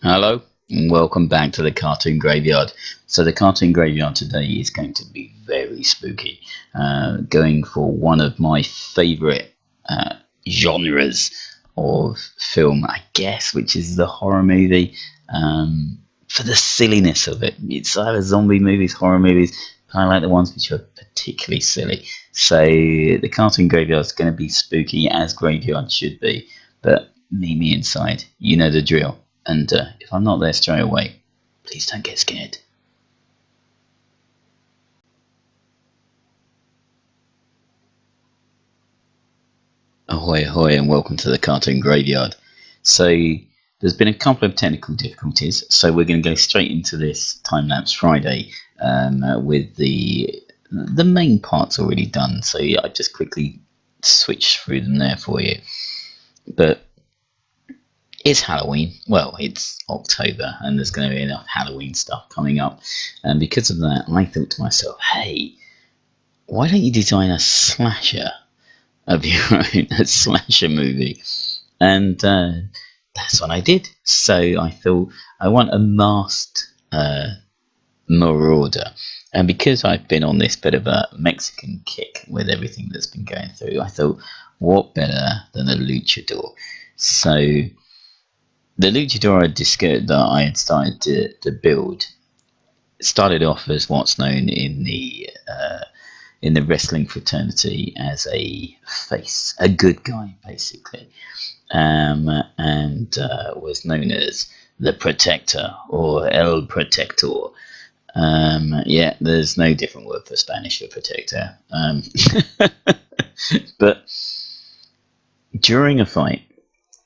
Hello, and welcome back to the Cartoon Graveyard. So, the Cartoon Graveyard today is going to be very spooky, going for one of my favourite genres of film, I guess, which is the horror movie. For the silliness of it, it's either zombie movies, horror movies. I like the ones which are particularly silly. So, the Cartoon Graveyard is going to be spooky, as Graveyard should be. But meet me inside. You know the drill. And if I'm not there straight away, please don't get scared. Ahoy, ahoy, and welcome to the Cartoon Graveyard. So, there's been a couple of technical difficulties, so we're going to go straight into this time lapse Friday with the main parts already done. So, yeah, I just quickly switched through them there for you. But it's Halloween. Well, it's October, and there's going to be enough Halloween stuff coming up. And because of that, I thought to myself, hey, why don't you design a slasher of your own, a slasher movie? And that's what I did. So I thought I want a masked marauder. And because I've been on this bit of a Mexican kick with everything that's been going through, I thought, what better than a luchador? So the luchador disc that I had started to build started off as what's known in the wrestling fraternity as a face, a good guy, basically, and was known as the Protector or El Protector. Yeah, there's no different word for Spanish for protector. But during a fight,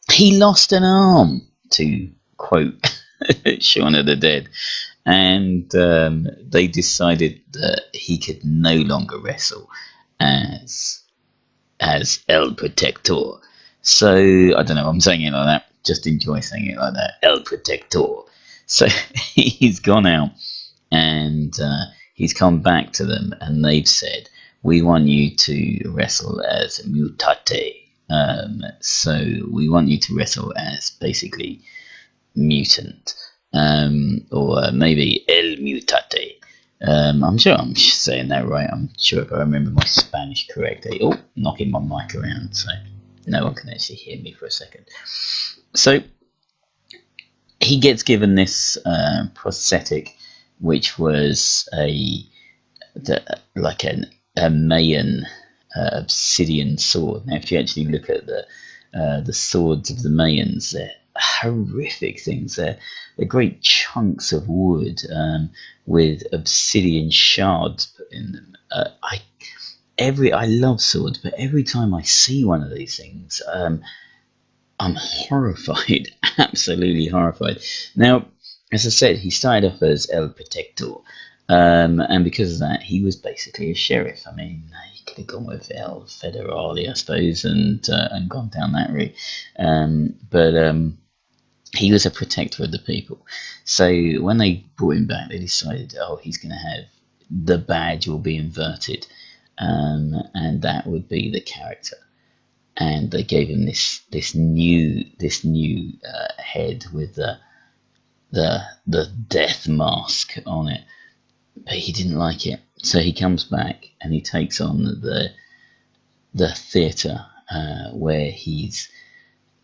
he lost an arm, to quote Shaun of the Dead, and they decided that he could no longer wrestle as El Protector. So I don't know. I'm saying it like that. Just enjoy saying it like that. El Protector. So he's gone out and he's come back to them, and they've said, "We want you to wrestle as Mutate." So we want you to wrestle as basically mutant, or maybe El Mutate. I'm sure I'm saying that right. I'm sure if I remember my Spanish correctly. Oh, knocking my mic around so no one can actually hear me for a second. So he gets given this prosthetic, which was like a Mayan obsidian sword. Now, if you actually look at the swords of the Mayans, they're horrific things. They're great chunks of wood with obsidian shards put in them. I love swords, but every time I see one of these things, I'm horrified, absolutely horrified. Now, as I said, he started off as El Protector, and because of that, he was basically a sheriff. I mean, he could have gone with El Federale, I suppose, and gone down that route. But he was a protector of the people. So when they brought him back, they decided, oh, he's going to have the badge will be inverted, and that would be the character. And they gave him this new head with the death mask on it, but he didn't like it. So he comes back and he takes on the theatre where he's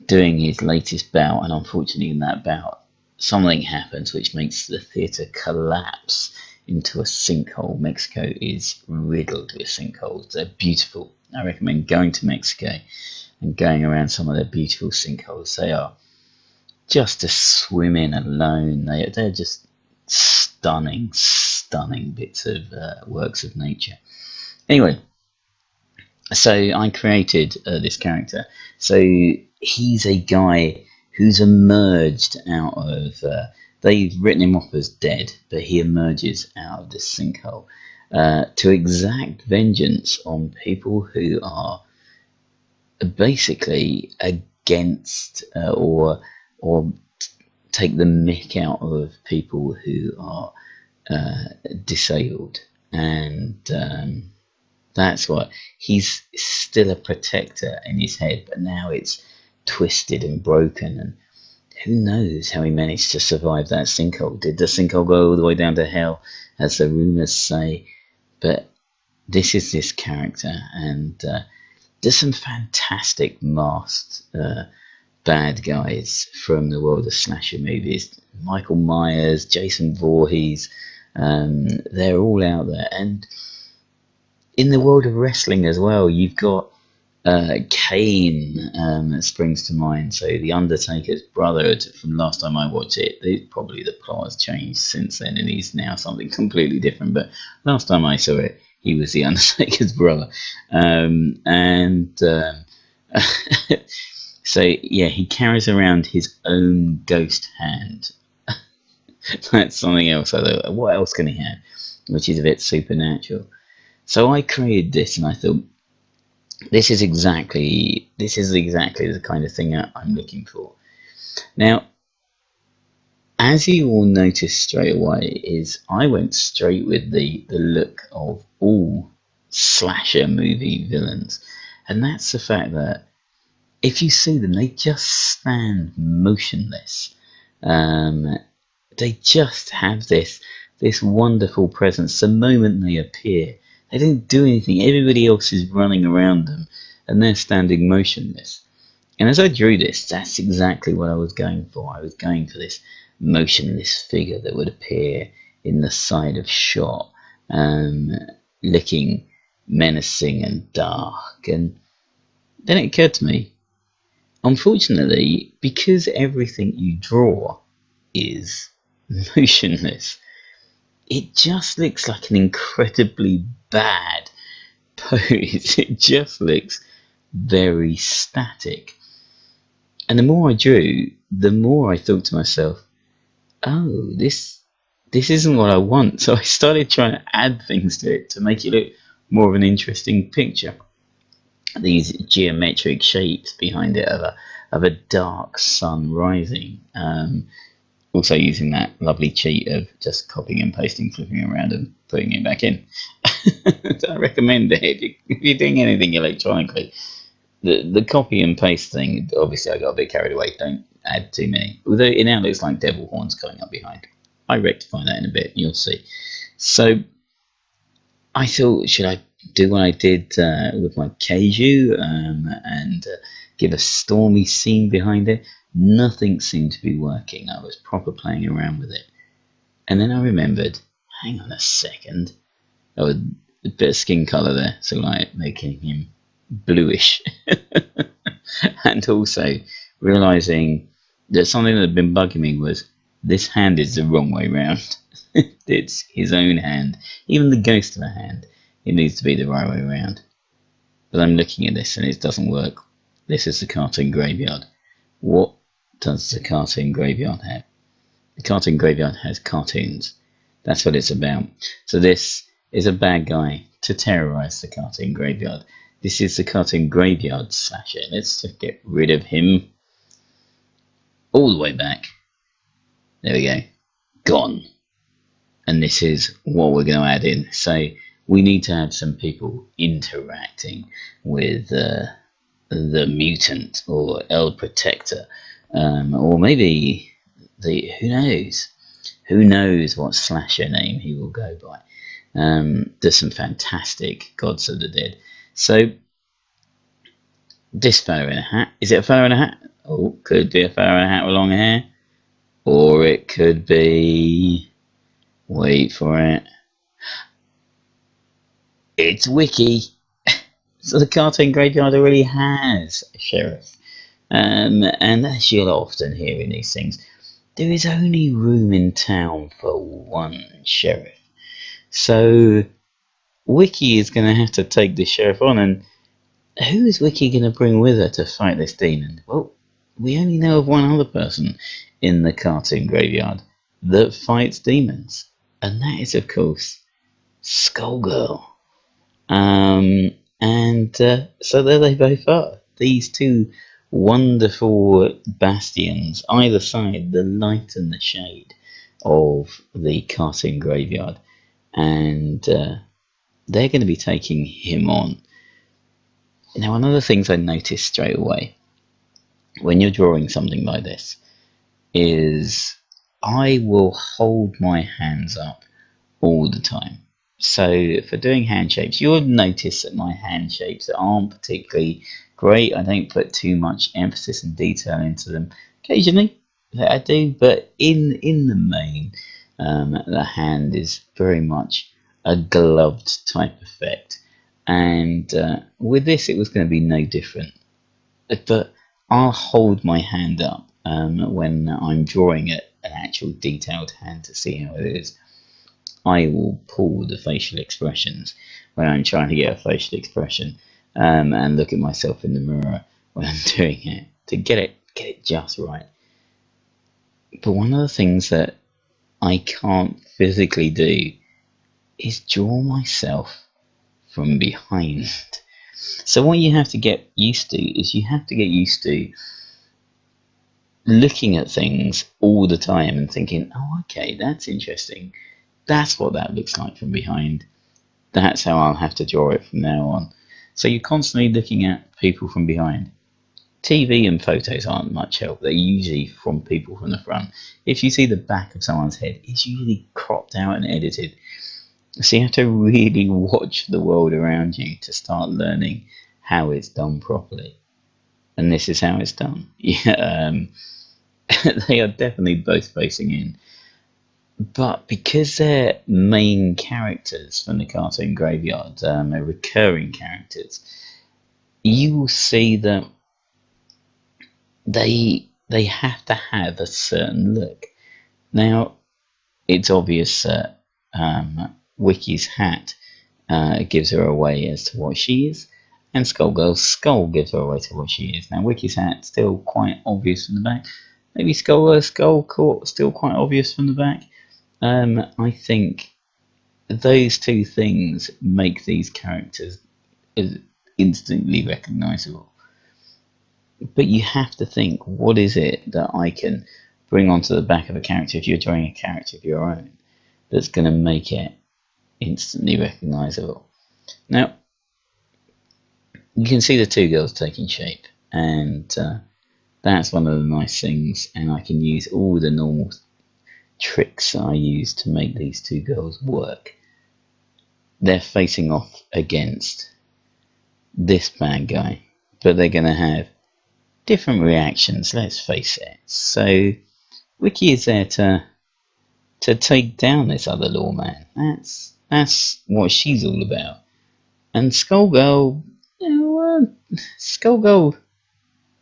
doing his latest bout, and unfortunately, in that bout, something happens which makes the theatre collapse into a sinkhole. Mexico is riddled with sinkholes. They're beautiful. I recommend going to Mexico and going around some of their beautiful sinkholes. They are just to swim in alone. They're just stunning, stunning bits of works of nature. Anyway, so I created this character. So he's a guy who's emerged out of. They've written him off as dead, but he emerges out of this sinkhole to exact vengeance on people who are basically against or take the mick out of people who are disabled, and that's what he's still a protector in his head, but now it's twisted and broken, and who knows how he managed to survive that sinkhole? Did the sinkhole go all the way down to hell, as the rumours say? But this is this character, and there's some fantastic masked bad guys from the world of slasher movies. Michael Myers, Jason Voorhees, they're all out there. And in the world of wrestling as well, you've got Kane that springs to mind. So the Undertaker's brother, from last time I watched it, probably the plot has changed since then, and he's now something completely different. But last time I saw it, he was the Undertaker's brother, so yeah, he carries around his own ghost hand. That's something else. I thought, what else can he have? Which is a bit supernatural. So I created this, and I thought, this is exactly the kind of thing I'm looking for. Now, as you will notice straight away, is I went straight with the look of all slasher movie villains, and that's the fact that if you see them, they just stand motionless. They just have this wonderful presence. The moment they appear, they don't do anything. Everybody else is running around them, and they're standing motionless. And as I drew this, that's exactly what I was going for. I was going for this motionless figure that would appear in the side of shot, looking menacing and dark. And then it occurred to me, unfortunately, because everything you draw is motionless, it just looks like an incredibly bad pose. It just looks very static. And the more I drew, the more I thought to myself, oh, this isn't what I want. So I started trying to add things to it to make it look more of an interesting picture. These geometric shapes behind it of a dark sun rising. Also using that lovely cheat of just copying and pasting, flipping around and putting it back in. So I recommend it. If you're doing anything electronically, the copy and paste thing, obviously I got a bit carried away. Don't add too many. Although it now looks like devil horns going up behind. I rectify that in a bit, you'll see. So I thought, should I do what I did with my Keiju and give a stormy scene behind it? Nothing seemed to be working. I was proper playing around with it. And then I remembered, hang on a second. Oh, a bit of skin colour there, so like making him bluish. And also realising that something that had been bugging me was this hand is the wrong way round. It's his own hand. Even the ghost of a hand, it needs to be the right way round. But I'm looking at this and it doesn't work. This is the cartoon graveyard. What does the cartoon graveyard have? The cartoon graveyard has cartoons. That's what it's about. So this is a bad guy to terrorise the cartoon graveyard. This is the cartoon graveyard slasher. Let's just get rid of him. All the way back. There we go. Gone. And this is what we're going to add in. So we need to have some people interacting with the mutant or El Protector. Or maybe who knows what slasher name he will go by. There's some fantastic Gods of the Dead. So this fellow in a hat, is it a fellow in a hat? Oh, could be a fellow in a hat with long hair, or it could be, wait for it, it's Wiki. So the cartoon graveyard already has a sheriff. And as you'll often hear in these things, there is only room in town for one sheriff. So Wiki is going to have to take the sheriff on, and who is Wiki going to bring with her to fight this demon? Well, we only know of one other person in the cartoon graveyard that fights demons, and that is, of course, Skullgirl. So there they both are. These two wonderful bastions, either side, the light and the shade of the cartoon graveyard. And they're going to be taking him on. Now, one of the things I noticed straight away, when you're drawing something like this, is I will hold my hands up all the time. So for doing hand shapes, you'll notice that my hand shapes aren't particularly great. I don't put too much emphasis and detail into them. Occasionally, I do, but in the main, the hand is very much a gloved type effect. And with this, it was going to be no different. But I'll hold my hand up when I'm drawing an actual detailed hand to see how it is. I will pull the facial expressions when I'm trying to get a facial expression, and look at myself in the mirror when I'm doing it to get it just right. But one of the things that I can't physically do is draw myself from behind. So what you have to get used to is you have to get used to looking at things all the time and thinking, oh, okay, that's interesting. That's what that looks like from behind. That's how I'll have to draw it from now on. So you're constantly looking at people from behind. TV and photos aren't much help. They're usually from people from the front. If you see the back of someone's head, it's usually cropped out and edited. So you have to really watch the world around you to start learning how it's done properly. And this is how it's done. Yeah, they are definitely both facing in. But because they're main characters from the cartoon graveyard, they're recurring characters, you will see that they have to have a certain look. Now, it's obvious that Wiki's hat gives her away as to what she is, and Skullgirl's skull gives her away to what she is. Now, Wiki's hat's still quite obvious from the back. Maybe Skullgirl's skull still quite obvious from the back. I think those two things make these characters instantly recognizable. But you have to think, what is it that I can bring onto the back of a character if you're drawing a character of your own that's going to make it instantly recognizable? Now, you can see the two girls taking shape, and that's one of the nice things, and I can use all the normal tricks I use to make these two girls work. They're facing off against this bad guy, but they're going to have different reactions, let's face it. So Wiki is there to take down this other lawman. That's what she's all about. And Skullgirl, Skullgirl,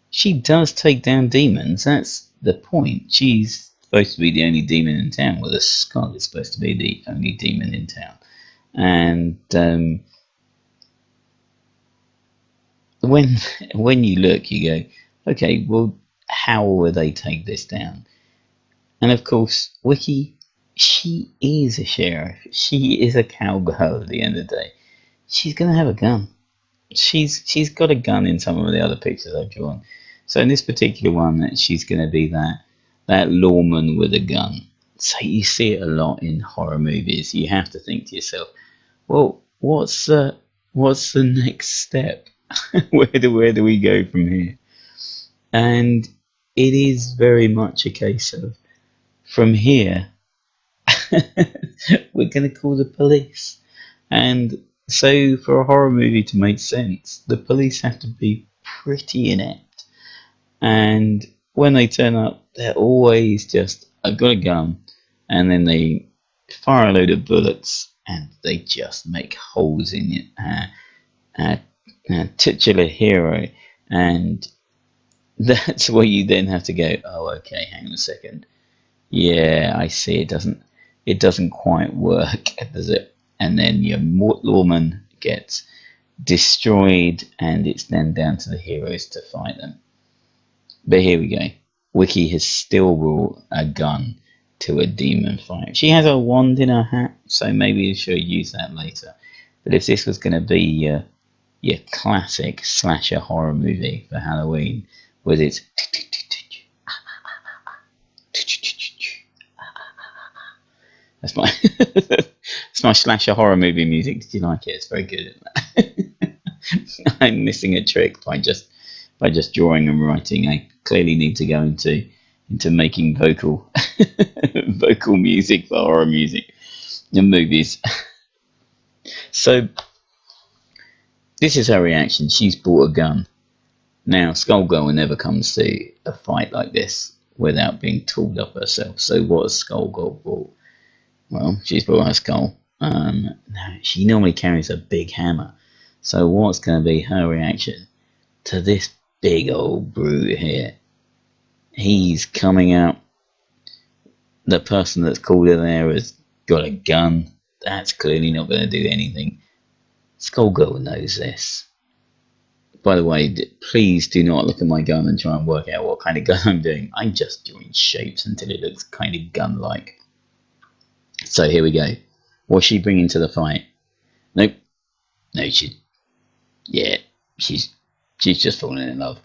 she does take down demons. That's the point. She's supposed to be the only demon in town. Well, the Skull is supposed to be the only demon in town. And when you look, you go, okay, well, how will they take this down? And of course, Wiki, she is a sheriff. She is a cowgirl at the end of the day. She's gonna have a gun. She's got a gun in some of the other pictures I've drawn. So in this particular one, she's gonna be that lawman with a gun. So you see it a lot in horror movies. You have to think to yourself, well, what's the next step? where do we go from here? And it is very much a case of, from here, we're going to call the police. And so, for a horror movie to make sense, the police have to be pretty inept. And when they turn up, they're always just, I've got a gun, and then they fire a load of bullets, and they just make holes in it. Titular hero, and that's where you then have to go, oh, okay, hang on a second. Yeah, I see. It doesn't quite work, does it? And then your lawman gets destroyed, and it's then down to the heroes to fight them. But here we go. Wiki has still brought a gun to a demon fight. She has a wand in her hat, so maybe she'll use that later. But if this was going to be your classic slasher horror movie for Halloween, with its that's my it's my slasher horror movie music. Did you like it? It's very good. I'm missing a trick by just drawing and writing. I clearly need to go into into making vocal vocal music for horror music and movies. So this is her reaction. She's bought a gun. Now, Skullgirl never comes to a fight like this without being tooled up herself. So what has Skullgirl brought? Well, she's brought her skull. Now, she normally carries a big hammer. So what's going to be her reaction to this big old brute here? He's coming out. The person that's called in there has got a gun. That's clearly not going to do anything. Skullgirl knows this. By the way, please do not look at my gun and try and work out what kind of gun I'm doing. I'm just doing shapes until it looks kind of gun-like. So here we go. What's she bringing to the fight? Nope. No, yeah, she's just fallen in love.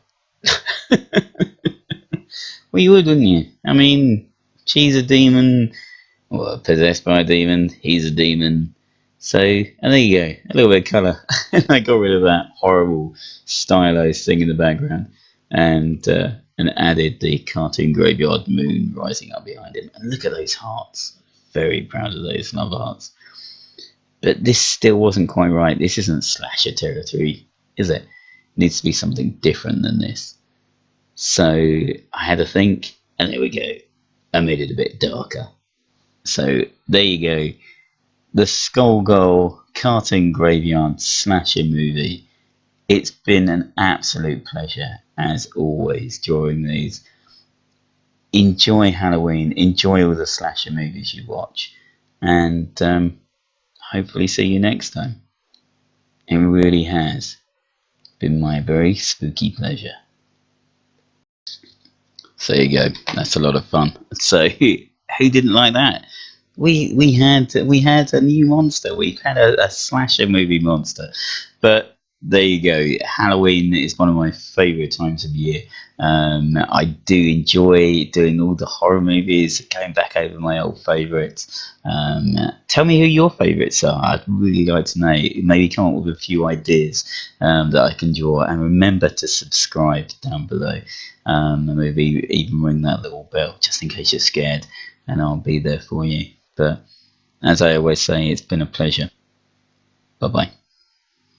Well, you would, wouldn't you? I mean, she's a demon, or possessed by a demon. He's a demon. So, and there you go, a little bit of colour. And I got rid of that horrible stylized thing in the background, and added the cartoon graveyard moon rising up behind him. And look at those hearts. Very proud of those love hearts. But this still wasn't quite right. This isn't slasher territory, is it? It needs to be something different than this. So I had to think, and there we go. I made it a bit darker. So there you go. The Skullgirl cartoon graveyard slasher movie. It's been an absolute pleasure, as always, drawing these. Enjoy Halloween. Enjoy all the slasher movies you watch. And hopefully see you next time. It really has been my very spooky pleasure. So there you go. That's a lot of fun. So who didn't like that? We had a new monster. We've had a slasher movie monster. But there you go. Halloween is one of my favourite times of year. I do enjoy doing all the horror movies, going back over my old favourites. Tell me who your favourites are. I'd really like to know. Maybe come up with a few ideas that I can draw. And remember to subscribe down below. And maybe even ring that little bell just in case you're scared. And I'll be there for you. But as I always say, it's been a pleasure. Bye bye.